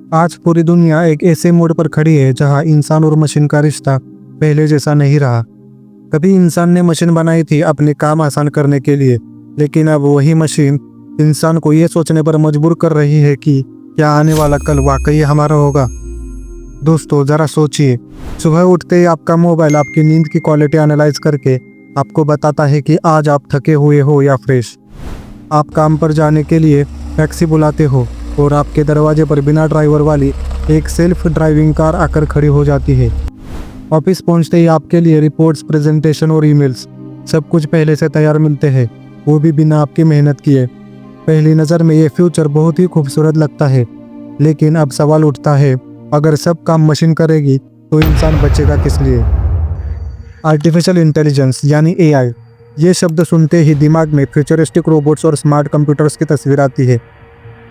आज पूरी दुनिया एक ऐसे मोड़ पर खड़ी है जहां इंसान और मशीन का रिश्ता पहले जैसा नहीं रहा। कभी इंसान ने मशीन बनाई थी अपने काम आसान करने के लिए, लेकिन अब वही मशीन इंसान को ये सोचने पर मजबूर कर रही है कि क्या आने वाला कल वाकई हमारा होगा। दोस्तों जरा सोचिए, सुबह उठते ही आपका मोबाइल आपकी नींद की क्वालिटी एनालाइज करके आपको बताता है कि आज आप थके हुए हो या फ्रेश। आप काम पर जाने के लिए टैक्सी बुलाते हो और आपके दरवाजे पर बिना ड्राइवर वाली एक सेल्फ ड्राइविंग कार आकर खड़ी हो जाती है। ऑफिस पहुंचते ही आपके लिए रिपोर्ट्स, प्रेजेंटेशन और ईमेल्स सब कुछ पहले से तैयार मिलते हैं, वो भी बिना आपकी मेहनत किए। पहली नज़र में ये फ्यूचर बहुत ही खूबसूरत लगता है, लेकिन अब सवाल उठता है, अगर सब काम मशीन करेगी तो इंसान बचेगा किस लिए। आर्टिफिशियल इंटेलिजेंस यानी AI, ये शब्द सुनते ही दिमाग में फ्यूचरिस्टिक रोबोट्स और स्मार्ट कंप्यूटर्स की तस्वीर आती है।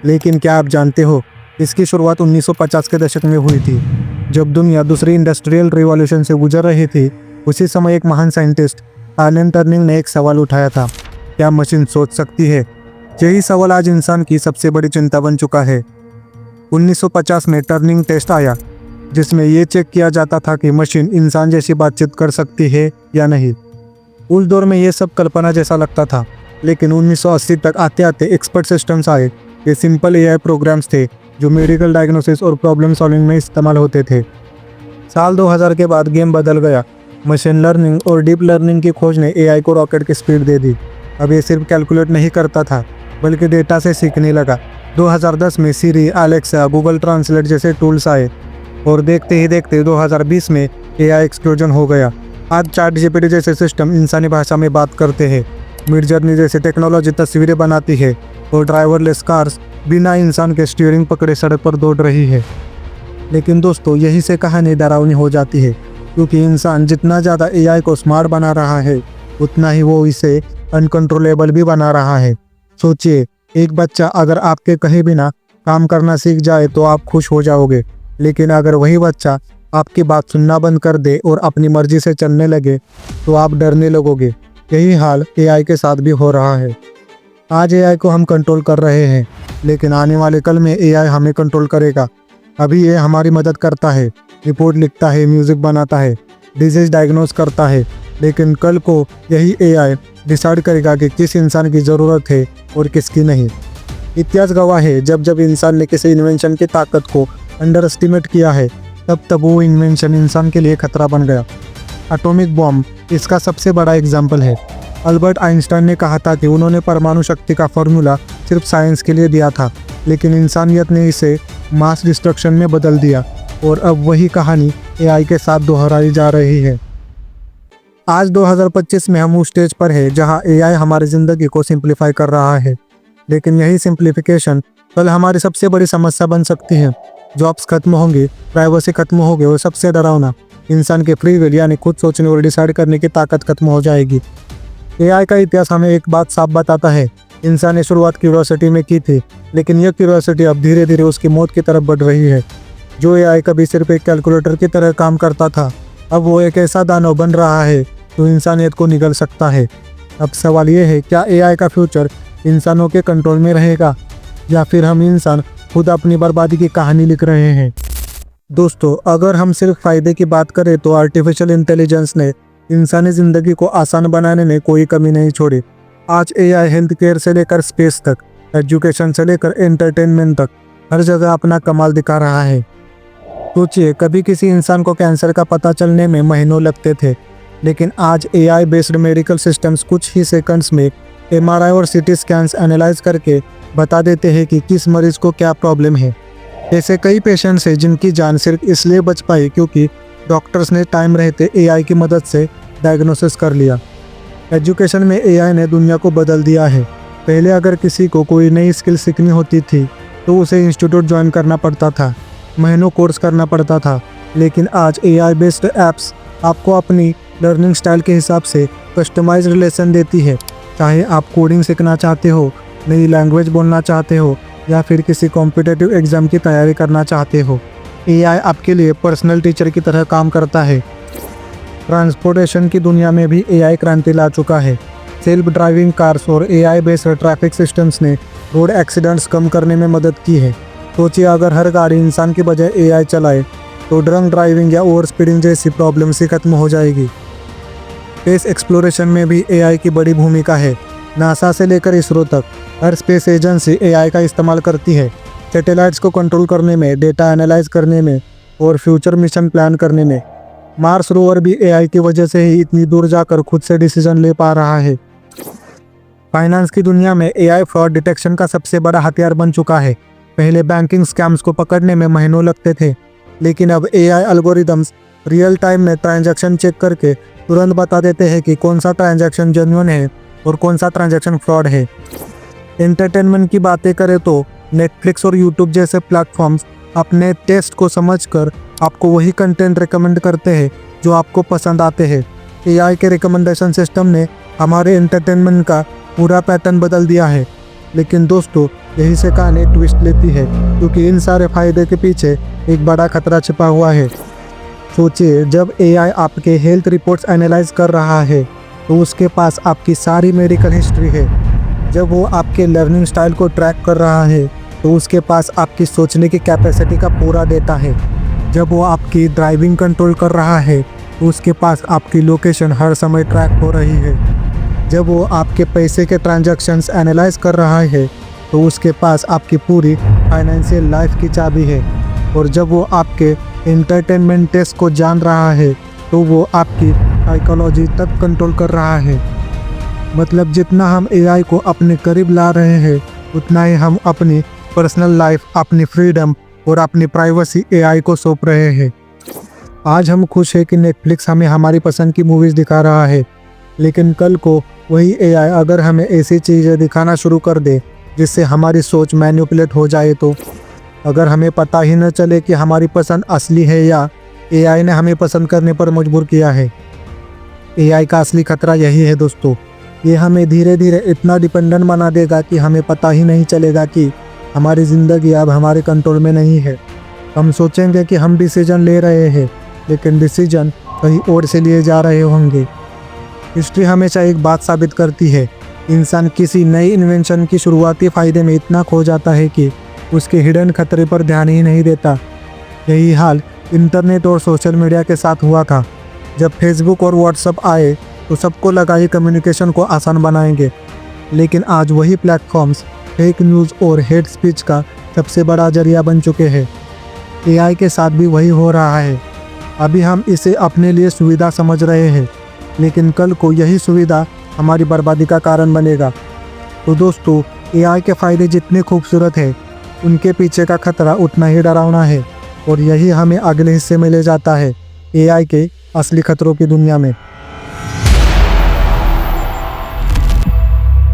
लेकिन क्या आप जानते हो, इसकी शुरुआत 1950 के दशक में हुई थी, जब दुनिया दूसरी इंडस्ट्रियल रिवॉल्यूशन से गुजर रही थी। उसी समय एक महान साइंटिस्ट एलन टर्निंग ने एक सवाल उठाया था, क्या मशीन सोच सकती है? यही सवाल आज इंसान की सबसे बड़ी चिंता बन चुका है। 1950 में टर्निंग टेस्ट आया, जिसमें यह चेक किया जाता था कि मशीन इंसान जैसी बातचीत कर सकती है या नहीं। उस दौर में यह सब कल्पना जैसा लगता था, लेकिन 1980 तक आते आते एक्सपर्ट सिस्टम्स आए। ये सिंपल AI प्रोग्राम्स थे जो मेडिकल डायग्नोसिस और प्रॉब्लम सॉल्विंग में इस्तेमाल होते थे। साल 2000 के बाद गेम बदल गया। मशीन लर्निंग और डीप लर्निंग की खोज ने AI को रॉकेट की स्पीड दे दी। अब ये सिर्फ कैलकुलेट नहीं करता था, बल्कि डेटा से सीखने लगा। 2010 में सीरी, एलेक्सा, गूगल ट्रांसलेट जैसे टूल्स आए और देखते ही देखते 2020 में AI एक्सप्लोजन हो गया। आज ChatGPT जैसे सिस्टम इंसानी भाषा में बात करते हैं, मिडजर्नी जैसी टेक्नोलॉजी तस्वीरें बनाती है और ड्राइवरलेस कार्स बिना इंसान के स्टीयरिंग पकड़े सड़क पर दौड़ रही है। लेकिन दोस्तों, यही से कहानी डरावनी हो जाती है, क्योंकि इंसान जितना ज़्यादा AI को स्मार्ट बना रहा है, उतना ही वो इसे अनकंट्रोलेबल भी बना रहा है। सोचिए, एक बच्चा अगर आपके कहे बिना काम करना सीख जाए तो आप खुश हो जाओगे, लेकिन अगर वही बच्चा आपकी बात सुनना बंद कर दे और अपनी मर्जी से चलने लगे तो आप डरने लगोगे। यही हाल AI के साथ भी हो रहा है। आज AI को हम कंट्रोल कर रहे हैं, लेकिन आने वाले कल में AI हमें कंट्रोल करेगा। अभी ये हमारी मदद करता है, रिपोर्ट लिखता है, म्यूज़िक बनाता है, डिजीज डायग्नोस करता है, लेकिन कल को यही AI डिसाइड करेगा कि किस इंसान की ज़रूरत है और किसकी नहीं। इतिहास गवाह है, जब जब इंसान ने किसी इन्वेंशन की ताकत को अंडर एस्टिमेट किया है, तब तब वो इन्वेंशन इंसान के लिए खतरा बन गया। एटॉमिक बॉम्ब इसका सबसे बड़ा एग्जाम्पल है। अल्बर्ट आइंस्टाइन ने कहा था कि उन्होंने परमाणु शक्ति का फॉर्मूला सिर्फ साइंस के लिए दिया था, लेकिन इंसानियत ने इसे मास डिस्ट्रक्शन में बदल दिया और अब वही कहानी AI के साथ दोहराई जा रही है। आज 2025 में हम उस स्टेज पर है जहां AI हमारी ज़िंदगी को सिंप्लीफाई कर रहा है, लेकिन यही सिंप्लीफिकेशन कल हमारी सबसे बड़ी समस्या बन सकती है। जॉब्स खत्म होंगे, प्राइवेसी खत्म होगी और सबसे डरावना, इंसान के फ्री विल यानी खुद सोचने और डिसाइड करने की ताकत खत्म हो जाएगी। AI का इतिहास हमें एक बात साफ बताता है, इंसान ने शुरुआत क्यूरियोसिटी में की थी, लेकिन यह क्यूरियोसिटी अब धीरे धीरे उसकी मौत की तरफ बढ़ रही है। जो AI कभी सिर्फ एक कैलकुलेटर की तरह काम करता था, अब वो एक ऐसा दानव बन रहा है जो इंसानियत को निगल सकता है। अब सवाल ये है, क्या AI का फ्यूचर इंसानों के कंट्रोल में रहेगा या फिर हम इंसान खुद अपनी बर्बादी की कहानी लिख रहे हैं? दोस्तों, अगर हम सिर्फ फ़ायदे की बात करें तो आर्टिफिशियल इंटेलिजेंस ने इंसानी ज़िंदगी को आसान बनाने में कोई कमी नहीं छोड़ी। आज AI हेल्थ केयर से लेकर स्पेस तक, एजुकेशन से लेकर एंटरटेनमेंट तक हर जगह अपना कमाल दिखा रहा है। सोचिए, कभी किसी इंसान को कैंसर का पता चलने में महीनों लगते थे, लेकिन आज AI बेस्ड मेडिकल सिस्टम्स कुछ ही सेकंड्स में MRI और CT स्कैन्स एनालाइज करके बता देते हैं कि किस मरीज को क्या प्रॉब्लम है। ऐसे कई पेशेंट्स हैं जिनकी जान सिर्फ इसलिए बच पाई क्योंकि डॉक्टर्स ने टाइम रहते AI की मदद से डायग्नोसिस कर लिया। एजुकेशन में AI ने दुनिया को बदल दिया है। पहले अगर किसी को कोई नई स्किल सीखनी होती थी तो उसे इंस्टीट्यूट ज्वाइन करना पड़ता था, महीनों कोर्स करना पड़ता था, लेकिन आज AI बेस्ड ऐप्स आपको अपनी लर्निंग स्टाइल के हिसाब से कस्टमाइज्ड लेसन देती है। चाहे आप कोडिंग सीखना चाहते हो, नई लैंग्वेज बोलना चाहते हो या फिर किसी कॉम्पिटिटिव एग्ज़ाम की तैयारी करना चाहते हो, AI आपके लिए पर्सनल टीचर की तरह काम करता है। ट्रांसपोर्टेशन की दुनिया में भी AI क्रांति ला चुका है। सेल्फ ड्राइविंग कार्स और AI बेस्ड ट्रैफिक सिस्टम्स ने रोड एक्सीडेंट्स कम करने में मदद की है। सोचिए अगर हर गाड़ी इंसान की बजाय एआई चलाए तो ड्रंक ड्राइविंग या ओवर स्पीडिंग जैसी प्रॉब्लम्स ही खत्म हो जाएगी। स्पेस एक्सप्लोरेशन में भी एआई की बड़ी भूमिका है। नासा से लेकर इसरो तक हर स्पेस एजेंसी एआई का इस्तेमाल करती है। सैटेलाइट्स को कंट्रोल करने में, डेटा एनालाइज करने में और फ्यूचर मिशन प्लान करने में। मार्स रोवर भी एआई की वजह से ही इतनी दूर जाकर खुद से डिसीजन ले पा रहा है। फाइनेंस की दुनिया में एआई फ्रॉड डिटेक्शन का सबसे बड़ा हथियार बन चुका है। पहले बैंकिंग स्कैम्स को पकड़ने में महीनों लगते थे, लेकिन अब एआई एल्गोरिदम्स रियल टाइम में ट्रांजैक्शन चेक करके तुरंत बता देते हैं कि कौन सा ट्रांजैक्शन जेन्युइन है और कौन सा ट्रांजैक्शन फ्रॉड है। एंटरटेनमेंट की बातें करें तो नेटफ्लिक्स और यूट्यूब जैसे प्लेटफॉर्म्स अपने टेस्ट को समझकर आपको वही कंटेंट रिकमेंड करते हैं जो आपको पसंद आते हैं। एआई के रिकमेंडेशन सिस्टम ने हमारे एंटरटेनमेंट का पूरा पैटर्न बदल दिया है। लेकिन दोस्तों, यही से कहानी ट्विस्ट लेती है, क्योंकि इन सारे फायदे के पीछे एक बड़ा खतरा छिपा हुआ है। सोचिए, जब एआई आपके हेल्थ रिपोर्ट्स एनालाइज कर रहा है तो उसके पास आपकी सारी मेडिकल हिस्ट्री है। जब वो आपके लर्निंग स्टाइल को ट्रैक कर रहा है तो उसके पास आपकी सोचने की कैपेसिटी का पूरा डेटा है। जब वो आपकी ड्राइविंग कंट्रोल कर रहा है तो उसके पास आपकी लोकेशन हर समय ट्रैक हो रही है। जब वो आपके पैसे के ट्रांजैक्शंस एनालाइज कर रहा है तो उसके पास आपकी पूरी फाइनेंशियल लाइफ की चाबी है। और जब वो आपके एंटरटेनमेंट टेस्ट को जान रहा है तो वो आपकी साइकोलॉजी तक कंट्रोल कर रहा है। मतलब जितना हम एआई को अपने करीब ला रहे हैं, उतना ही हम अपनी पर्सनल लाइफ, अपनी फ्रीडम और अपनी प्राइवेसी एआई को सौंप रहे हैं। आज हम खुश हैं कि नेटफ्लिक्स हमें हमारी पसंद की मूवीज़ दिखा रहा है, लेकिन कल को वही एआई अगर हमें ऐसी चीज़ें दिखाना शुरू कर दे जिससे हमारी सोच मैनिपुलेट हो जाए तो? अगर हमें पता ही न चले कि हमारी पसंद असली है या एआई ने हमें पसंद करने पर मजबूर किया है। एआई का असली खतरा यही है दोस्तों, ये हमें धीरे धीरे इतना डिपेंडेंट बना देगा कि हमें पता ही नहीं चलेगा कि हमारी ज़िंदगी अब हमारे कंट्रोल में नहीं है। हम सोचेंगे कि हम डिसीजन ले रहे हैं, लेकिन डिसीजन कहीं और से लिए जा रहे होंगे। हिस्ट्री हमेशा एक बात साबित करती है, इंसान किसी नई इन्वेंशन की शुरुआती फ़ायदे में इतना खो जाता है कि उसके हिडन खतरे पर ध्यान ही नहीं देता। यही हाल इंटरनेट और सोशल मीडिया के साथ हुआ था। जब फेसबुक और व्हाट्सएप आए तो सबको लगा ये कम्युनिकेशन को आसान बनाएंगे, लेकिन आज वही प्लेटफॉर्म्स फेक न्यूज़ और हेट स्पीच का सबसे बड़ा जरिया बन चुके हैं। एआई के साथ भी वही हो रहा है। अभी हम इसे अपने लिए सुविधा समझ रहे हैं, लेकिन कल को यही सुविधा हमारी बर्बादी का कारण बनेगा। तो दोस्तों, एआई के फ़ायदे जितने खूबसूरत हैं, उनके पीछे का खतरा उतना ही डरावना है, और यही हमें अगले हिस्से में ले जाता है एआई के असली खतरों की दुनिया में।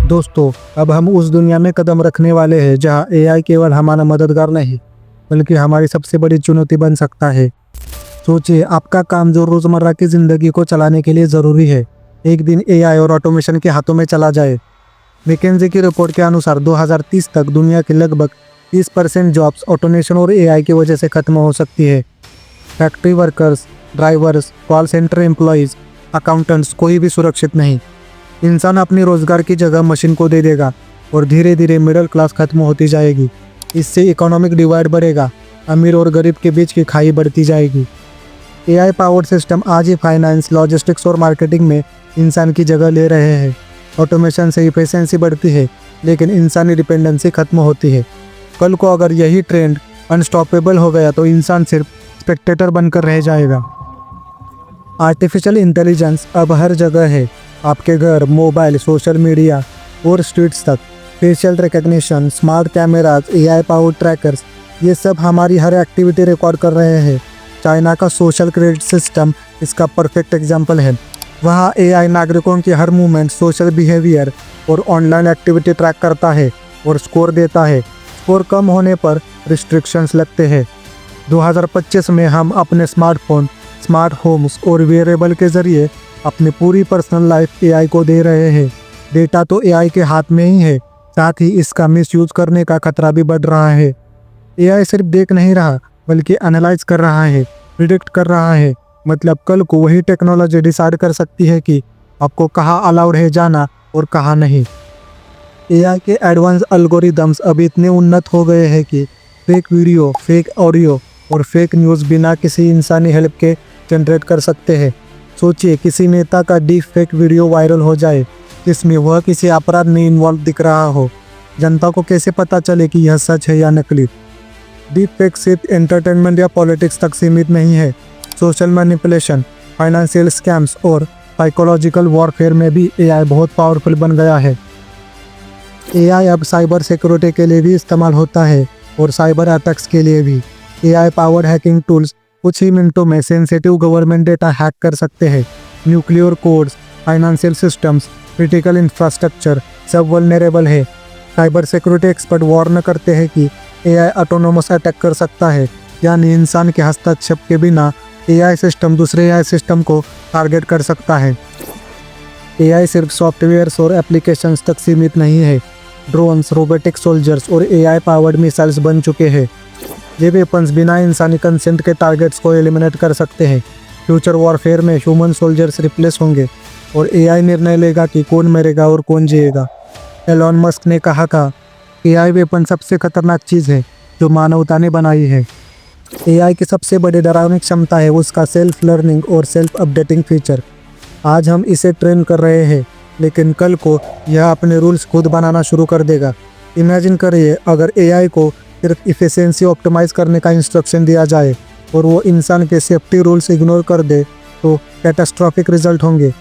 दोस्तों, अब हम उस दुनिया में कदम रखने वाले हैं जहां एआई केवल हमारा मददगार नहीं, बल्कि हमारी सबसे बड़ी चुनौती बन सकता है। सोचिए, आपका काम जो रोज़मर्रा की ज़िंदगी को चलाने के लिए ज़रूरी है, एक दिन एआई और ऑटोमेशन के हाथों में चला जाए। मैकेंजी की रिपोर्ट के अनुसार 2030 तक दुनिया की लगभग 30% जॉब्स ऑटोमेशन और एआई की वजह से खत्म हो सकती है। Factory workers, drivers, call centre employees, accountants, कोई भी सुरक्षित नहीं। इंसान अपनी रोज़गार की जगह मशीन को दे देगा और धीरे धीरे मिडिल क्लास खत्म होती जाएगी। इससे इकोनॉमिक डिवाइड बढ़ेगा, अमीर और गरीब के बीच की खाई बढ़ती जाएगी। एआई पावर्ड सिस्टम आज ही फाइनेंस, लॉजिस्टिक्स और मार्केटिंग में इंसान की जगह ले रहे हैं। ऑटोमेशन से इफिशिएंसी बढ़ती है, लेकिन इंसानी डिपेंडेंसी खत्म होती है। कल को अगर यही ट्रेंड अनस्टॉपेबल हो गया तो इंसान सिर्फ स्पेक्टेटर बनकर रह जाएगा। आर्टिफिशियल इंटेलिजेंस अब हर जगह है, आपके घर, मोबाइल, सोशल मीडिया और स्ट्रीट्स तक। Facial recognition, smart cameras, AI powered trackers, ये सब हमारी हर एक्टिविटी रिकॉर्ड कर रहे हैं। चाइना का सोशल क्रेडिट सिस्टम इसका परफेक्ट एग्जाम्पल है। वहाँ एआई नागरिकों की हर मूवमेंट, सोशल बिहेवियर और ऑनलाइन एक्टिविटी ट्रैक करता है और स्कोर देता है। स्कोर कम होने पर रिस्ट्रिक्शंस लगते हैं। 2025 में हम अपने स्मार्टफोन, स्मार्ट होम्स और वेयरेबल के ज़रिए अपनी पूरी पर्सनल लाइफ एआई को दे रहे हैं। डेटा तो एआई के हाथ में ही है, साथ ही इसका मिसयूज़ करने का खतरा भी बढ़ रहा है। एआई सिर्फ देख नहीं रहा, बल्कि एनालाइज कर रहा है, प्रिडिक्ट कर रहा है। मतलब कल को वही टेक्नोलॉजी डिसाइड कर सकती है कि आपको कहाँ अलाउड है जाना और कहाँ नहीं। एआई के एडवांस एल्गोरिदम्स अब इतने उन्नत हो गए हैं कि फेक वीडियो, फेक ऑडियो और फेक न्यूज़ बिना किसी इंसानी हेल्प के जनरेट कर सकते हैं। सोचिए किसी नेता का डीप फेक वीडियो वायरल हो जाए जिसमें वह किसी अपराध में इन्वॉल्व दिख रहा हो, जनता को कैसे पता चले कि यह सच है या नकली? डीप फेक सिर्फ एंटरटेनमेंट या पॉलिटिक्स तक सीमित नहीं है। सोशल मैनिपुलेशन, फाइनेंशियल स्कैम्स और साइकोलॉजिकल वॉरफेयर में भी एआई बहुत पावरफुल बन गया है। एआई अब साइबर सिक्योरिटी के लिए भी इस्तेमाल होता है और साइबर अटैक्स के लिए भी। एआई पावर्ड हैकिंग टूल्स कुछ ही मिनटों में सेंसिटिव गवर्नमेंट डेटा हैक कर सकते हैं। Nuclear codes, financial systems, critical infrastructure सब वल्नरेबल है। साइबर सिक्योरिटी एक्सपर्ट वार्न करते हैं कि एआई ऑटोनोमस अटैक कर सकता है, यानी इंसान के हस्तक्षेप के बिना एआई सिस्टम दूसरे एआई सिस्टम को टारगेट कर सकता है। एआई सिर्फ सॉफ्टवेयर्स और एप्लीकेशंस तक सीमित नहीं है। ड्रोन्स, रोबोटिक सोल्जर्स और एआई पावर्ड मिसाइल्स बन चुके हैं। ये वेपन्स बिना इंसानी कंसेंट के टारगेट्स को एलिमिनेट कर सकते हैं। फ्यूचर वॉरफेयर में ह्यूमन सोल्जर्स रिप्लेस होंगे और एआई निर्णय लेगा कि कौन मरेगा और कौन जिएगा। एलॉन मस्क ने कहा था, एआई वेपन सबसे खतरनाक चीज़ है जो मानवता ने बनाई है। एआई की सबसे बड़ी डरावनी क्षमता है उसका सेल्फ लर्निंग और सेल्फ अपडेटिंग फीचर। आज हम इसे ट्रेन कर रहे हैं, लेकिन कल को यह अपने रूल्स खुद बनाना शुरू कर देगा। इमेजिन करिए अगर एआई को सिर्फ इफिशिएंसी ऑप्टिमाइज करने का इंस्ट्रक्शन दिया जाए और वो इंसान के सेफ्टी रूल्स इग्नोर कर दे तो कैटास्ट्रॉफिक रिजल्ट होंगे।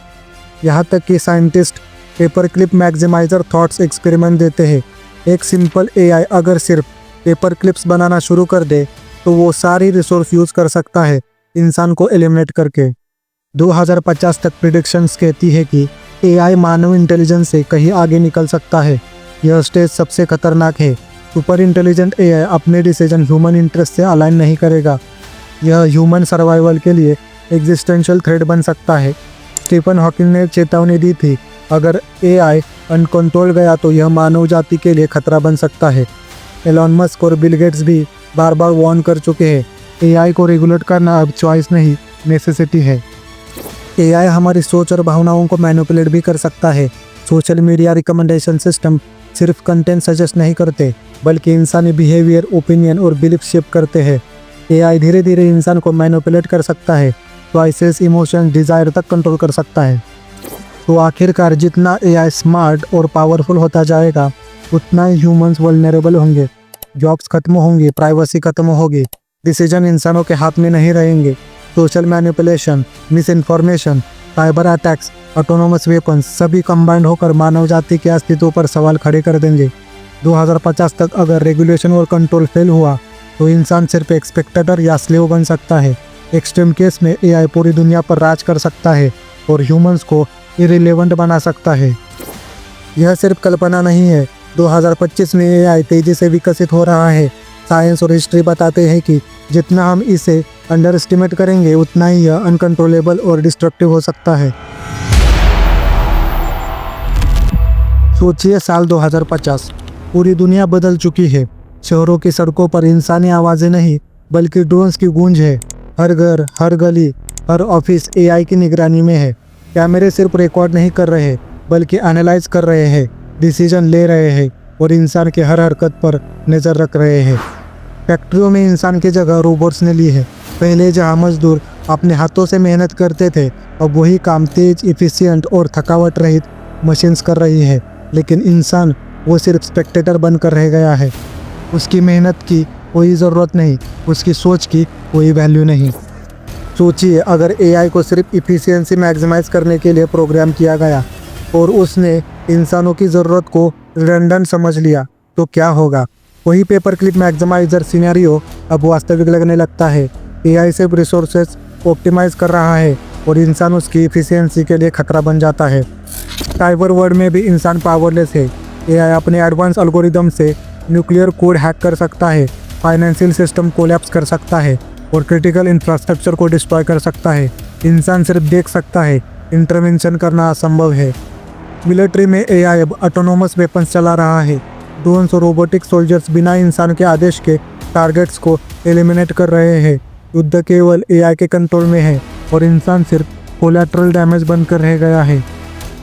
यहाँ तक कि scientist paper clip maximiser thoughts experiment देते हैं। एक सिंपल एआई अगर सिर्फ पेपर क्लिप्स बनाना शुरू कर दे तो वो सारी रिसोर्स यूज़ कर सकता है इंसान को एलिमिनेट करके। 2050 तक प्रिडिक्शंस कहती है कि एआई मानव इंटेलिजेंस से कहीं आगे निकल सकता है। यह स्टेज सबसे खतरनाक है। सुपर इंटेलिजेंट एआई अपने डिसीजन ह्यूमन इंटरेस्ट से अलाइन नहीं करेगा। यह ह्यूमन सर्वाइवल के लिए एग्जिस्टेंशियल थ्रेट बन सकता है। स्टीफन हॉकिंग ने चेतावनी दी थी, अगर एआई अनकंट्रोल गया तो यह मानव जाति के लिए खतरा बन सकता है। एलॉन मस्क और बिल गेट्स भी बार बार वार्न कर चुके हैं, एआई को रेगुलेट करना अब चॉइस नहीं, नेसेसिटी है। एआई हमारी सोच और भावनाओं को मैनिपुलेट भी कर सकता है। सोशल मीडिया रिकमेंडेशन सिस्टम सिर्फ कंटेंट सजेस्ट नहीं करते, बल्कि इंसानी बिहेवियर, ओपिनियन और बिलीफ शेप करते हैं। एआई धीरे धीरे इंसान को मैनिपुलेट कर सकता है, चॉइसेस, इमोशन, डिज़ायर तक कंट्रोल कर सकता है। तो आखिरकार जितना एआई स्मार्ट और पावरफुल होता जाएगा उतना ही ह्यूमंस वल्नरेबल होंगे। जॉब्स खत्म होंगी, प्राइवेसी खत्म होगी, डिसीजन इंसानों के हाथ में नहीं रहेंगे। Social manipulation, miss information, cyber attacks, autonomous weapons सभी कंबाइंड होकर मानव जाति के अस्तित्व पर सवाल खड़े कर देंगे। 2050 तक अगर रेगुलेशन और कंट्रोल फेल हुआ तो इंसान सिर्फ एक स्पेक्टेटर या स्लेव बन सकता है। एक्सट्रीम केस में एआई पूरी दुनिया पर राज कर सकता है और ह्यूमंस को इरिलेवेंट बना सकता है। यह सिर्फ कल्पना नहीं है। 2025 में एआई तेजी से विकसित हो रहा है। साइंस और हिस्ट्री बताते हैं कि जितना हम इसे अंडर एस्टिमेट करेंगे उतना ही यह अनकंट्रोलेबल और डिस्ट्रक्टिव हो सकता है। सोचिए साल 2050, पूरी दुनिया बदल चुकी है। शहरों की सड़कों पर इंसानी आवाज़ें नहीं बल्कि ड्रोन्स की गूंज है। हर घर, हर गली, हर ऑफिस एआई की निगरानी में है। कैमरे सिर्फ रिकॉर्ड नहीं कर रहे बल्कि एनालाइज कर रहे हैं, डिसीजन ले रहे हैं और इंसान के हर हरकत पर नज़र रख रहे हैं। फैक्ट्रियों में इंसान की जगह रोबोट्स ने ली है। पहले जहां मजदूर अपने हाथों से मेहनत करते थे, अब वही काम तेज, इफ़िशिएंट और थकावट रहित मशीन्स कर रही है। लेकिन इंसान वो सिर्फ स्पेक्टेटर बनकर रह गया है। उसकी मेहनत की कोई ज़रूरत नहीं, उसकी सोच की कोई वैल्यू नहीं। सोचिए अगर एआई को सिर्फ इफ़िशिएंसी मैक्सिमाइज करने के लिए प्रोग्राम किया गया और उसने इंसानों की ज़रूरत को रिडंडेंट समझ लिया तो क्या होगा? वही पेपर क्लिप मैक्सिमाइजर सिनेरियो अब वास्तविक लगने लगता है। एआई सिर्फ रिसोर्सेज ऑप्टिमाइज कर रहा है और इंसान उसकी इफ़िशिएंसी के लिए खतरा बन जाता है। साइबर वर्ल्ड में भी इंसान पावरलेस है। एआई अपने एडवांस एल्गोरिदम से न्यूक्लियर कोड हैक कर सकता है, फाइनेंशियल सिस्टम कोलैप्स कर सकता है और क्रिटिकल इंफ्रास्ट्रक्चर को डिस्ट्रॉय कर सकता है। इंसान सिर्फ देख सकता है, इंटरवेंशन करना असंभव है। मिलिट्री में एआई अब ऑटोनोमस वेपन्स चला रहा है। ड्रोन्स और रोबोटिक सोल्जर्स बिना इंसान के आदेश के टारगेट्स को एलिमिनेट कर रहे हैं। युद्ध केवल एआई के कंट्रोल में है और इंसान सिर्फ कोलैटरल डैमेज बनकर रह गया है।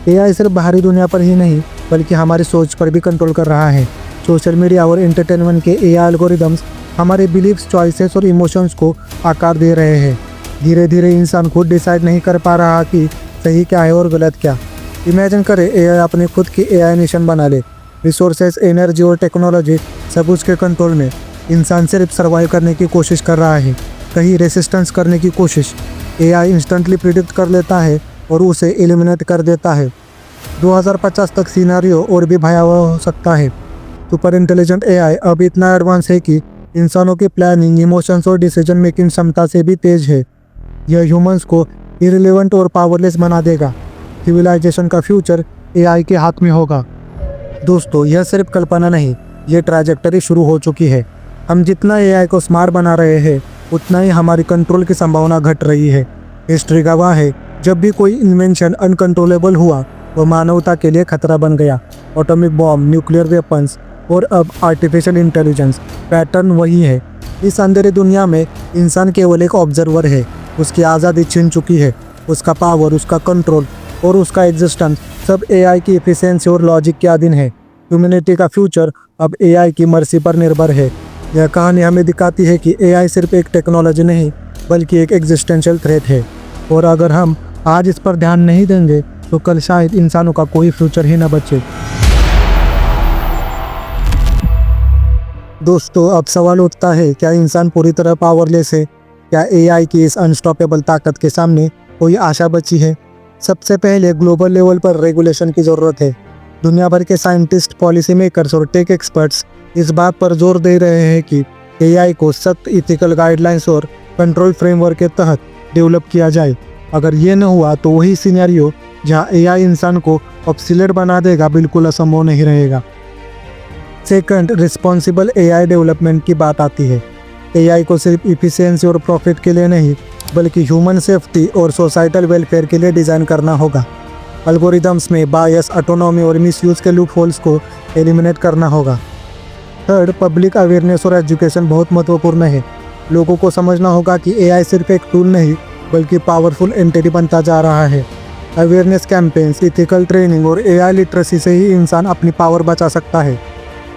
एआई सिर्फ बाहरी दुनिया पर ही नहीं बल्कि हमारी सोच पर भी कंट्रोल कर रहा है। सोशल मीडिया और एंटरटेनमेंट के एआई एल्गोरिदम्स हमारे बिलीव्स, चॉइसेस और इमोशंस को आकार दे रहे हैं। धीरे धीरे इंसान खुद डिसाइड नहीं कर पा रहा कि सही क्या है और गलत क्या। इमेजिन करें एआई अपने खुद की एआई नेशन बना ले। रिसोर्सेज, एनर्जी और टेक्नोलॉजी सब उसके कंट्रोल में। इंसान सिर्फ सर्वाइव करने की कोशिश कर रहा है, कहीं रेसिस्टेंस करने की कोशिश। एआई इंस्टेंटली प्रिडिक्ट कर लेता है और उसे एलिमिनेट कर देता है। 2050 तक सिनेरियो और भी भयावह हो सकता है। सुपर इंटेलिजेंट एआई अब इतना एडवांस है कि इंसानों की प्लानिंग, इमोशंस और डिसीजन मेकिंग क्षमता से भी तेज है। यह ह्यूमंस को इरिलेवेंट और पावरलेस बना देगा। सिविलाइजेशन का फ्यूचर एआई के हाथ में होगा। दोस्तों, यह सिर्फ कल्पना नहीं, यह ट्रैजेक्टरी शुरू हो चुकी है। हम जितना एआई को स्मार्ट बना रहे हैं, उतना ही हमारी कंट्रोल की संभावना घट रही है। हिस्ट्री गवाह है, जब भी कोई इन्वेंशन अनकंट्रोलेबल हुआ, वो मानवता के लिए खतरा बन गया। एटॉमिक बॉम्ब, न्यूक्लियर वेपन्स और अब आर्टिफिशियल इंटेलिजेंस। पैटर्न वही है। इस अंधेरी दुनिया में इंसान केवल एक ऑब्जर्वर है। उसकी आज़ादी छिन चुकी है। उसका पावर, उसका कंट्रोल और उसका एग्जिस्टेंस सब एआई की एफिशिएंसी और लॉजिक के अधीन है। ह्यूमैनिटी का फ्यूचर अब एआई की मर्जी पर निर्भर है। यह कहानी हमें दिखाती है कि एआई सिर्फ एक टेक्नोलॉजी नहीं, बल्कि एक एग्जिस्टेंशियल थ्रेट है। और अगर हम आज इस पर ध्यान नहीं देंगे तो कल शायद इंसानों का कोई फ्यूचर ही न बचे। दोस्तों, अब सवाल उठता है, क्या इंसान पूरी तरह पावरलेस है? क्या एआई की इस अनस्टॉपेबल ताकत के सामने कोई आशा बची है? सबसे पहले ग्लोबल लेवल पर रेगुलेशन की ज़रूरत है। दुनिया भर के साइंटिस्ट, पॉलिसी मेकर्स और टेक एक्सपर्ट्स इस बात पर जोर दे रहे हैं कि एआई को सख्त इथिकल गाइडलाइंस और कंट्रोल फ्रेमवर्क के तहत डेवलप किया जाए। अगर ये न हुआ तो वही सिनेरियो जहाँ एआई इंसान को ऑब्सोलेट बना देगा बिल्कुल असंभव नहीं रहेगा। सेकंड, रिस्पॉन्सिबल एआई डेवलपमेंट की बात आती है। एआई को सिर्फ इफिशिएंसी और प्रॉफिट के लिए नहीं, बल्कि ह्यूमन सेफ्टी और सोसाइटल वेलफेयर के लिए डिज़ाइन करना होगा। एल्गोरिदम्स में बायस, ऑटोनॉमी और मिसयूज़ के लूप होल्स को एलिमिनेट करना होगा। थर्ड, पब्लिक अवेयरनेस और एजुकेशन बहुत महत्वपूर्ण है। लोगों को समझना होगा कि एआई सिर्फ एक टूल नहीं, बल्कि पावरफुल एंटिटी बनता जा रहा है। अवेयरनेस कैंपेन्स, इथिकल ट्रेनिंग और एआई लिटरेसी से ही इंसान अपनी पावर बचा सकता है।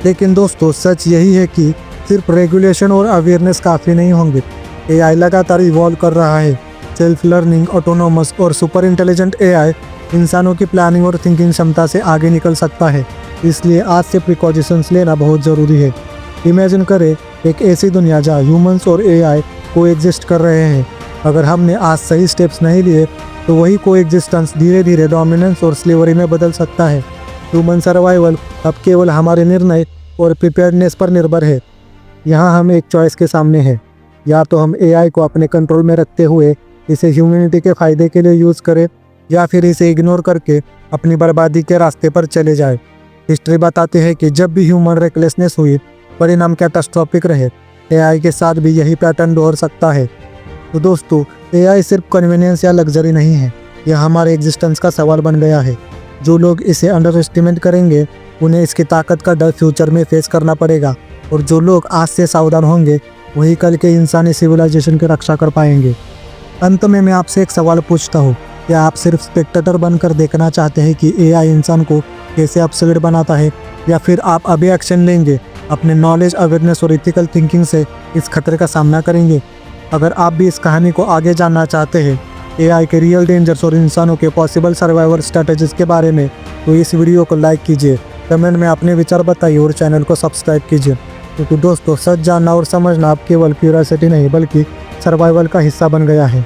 लेकिन दोस्तों, सच यही है कि सिर्फ रेगुलेशन और अवेयरनेस काफ़ी नहीं होंगे। एआई लगातार इवॉल्व कर रहा है। सेल्फ लर्निंग, ऑटोनोमस और सुपर इंटेलिजेंट एआई इंसानों की प्लानिंग और थिंकिंग क्षमता से आगे निकल सकता है। इसलिए आज से प्रिकॉशंस लेना बहुत ज़रूरी है। इमेजिन करें एक ऐसी दुनिया जहाँ ह्यूमंस और एआई को एग्जिस्ट कर रहे हैं। अगर हमने आज सही स्टेप्स नहीं लिए तो वही को एग्जिस्टेंस धीरे धीरे डोमिनेंस और स्लेवरी में बदल सकता है। ह्यूमन सर्वाइवल अब केवल हमारे निर्णय और प्रिपेयर्डनेस पर निर्भर है। यहाँ हम एक चॉइस के सामने हैं, या तो हम एआई को अपने कंट्रोल में रखते हुए इसे ह्यूमैनिटी के फ़ायदे के लिए यूज़ करें, या फिर इसे इग्नोर करके अपनी बर्बादी के रास्ते पर चले जाए। हिस्ट्री बताती है कि जब भी ह्यूमन रेकलेसनेस हुई, परिणाम कैटास्ट्रॉफिक रहे। एआई के साथ भी यही पैटर्न दोहर सकता है। तो दोस्तों, एआई सिर्फ कन्वीनियंस या लग्जरी नहीं है, यह हमारे एग्जिस्टेंस का सवाल बन गया है। जो लोग इसे अंडर एस्टिमेट करेंगे, उन्हें इसकी ताकत का डर फ्यूचर में फेस करना पड़ेगा। और जो लोग आज से सावधान होंगे, वही कल के इंसानी सिविलाइजेशन की रक्षा कर पाएंगे। अंत में मैं आपसे एक सवाल पूछता हूँ, क्या आप सिर्फ स्पेक्टेटर बनकर देखना चाहते हैं कि एआई इंसान को कैसे ऑब्सोलेट बनाता है, या फिर आप अभी एक्शन लेंगे, अपने नॉलेज, अवेयरनेस और इथिकल थिंकिंग से इस खतरे का सामना करेंगे? अगर आप भी इस कहानी को आगे जानना चाहते हैं, एआई के रियल डेंजर्स और इंसानों के पॉसिबल सर्वाइवल स्ट्रैटेजीज के बारे में, तो इस वीडियो को लाइक कीजिए, कमेंट में अपने विचार बताइए और चैनल को सब्सक्राइब कीजिए। क्योंकि दोस्तों, सच जानना और समझना अब केवल क्यूरियोसिटी नहीं, बल्कि सर्वाइवल का हिस्सा बन गया है।